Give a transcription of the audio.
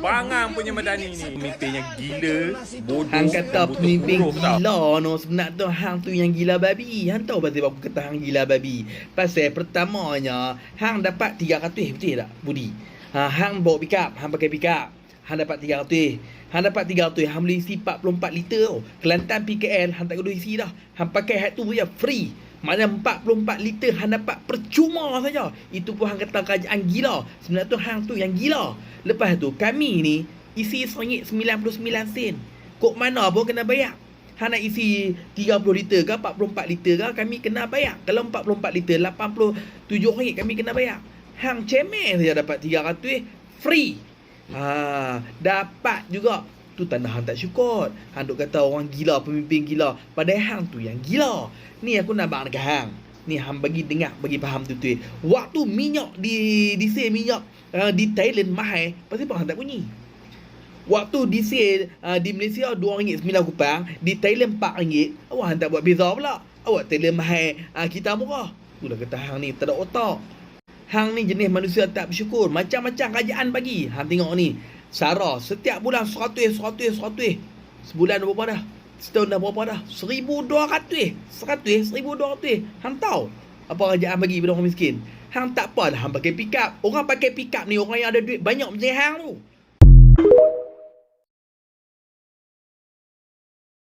Bangang punya Madani ni. Pemimpinnya gila, bodoh. Hang kata dan pemimpin butuh huruf tau. gila no. Sebenarnya tu hang tu yang gila babi. Hang tahu pasal apa aku kata hang gila babi? Pasal pertamanya hang dapat 300, betul tak Budi? Hang bawa pick up, hang pakai pick up. Hang dapat 300. Hang dapat 300, hang boleh isi 44 liter tau. Kelantan PKL hang tak perlu isi dah. Hang pakai hat tu je free. Maknanya 44 liter hang dapat percuma saja. Itu pun hang kata kerajaan gila. Sebenarnya tu hang tu yang gila. Lepas tu kami ni isi RM1.99. Kok mana pun kena bayar. Hang nak isi 30 liter ke 44 liter ke kami kena bayar. Kalau 44 liter RM87 kami kena bayar. Hang cemen saja dapat 300 free. Dapat juga. Tu tanda hang tak syukur. Hang duk kata orang gila, pemimpin gila. Padahal hang tu yang gila. Ni aku nak bang dekat hang. Ni hang bagi dengar, bagi faham tu. Waktu minyak di sale minyak di Thailand mahal, pasal apa hang tak bunyi? Waktu di sale di Malaysia RM2.9, di Thailand RM4. Awak hang tak buat beza pula. Awak Thailand mahal, kita murah. Itulah kata hang ni tak ada otak. Hang ni jenis manusia tak bersyukur. Macam-macam kerajaan bagi. Hang tengok ni. Sarah setiap bulan 100. Sebulan berapa dah? Setahun dah berapa dah? 1,200. 1,200. Hang tahu apa kerajaan bagi pada orang miskin? Hang tak apa dah hang pakai pick up. Orang pakai pick up ni orang yang ada duit banyak macam hang tu.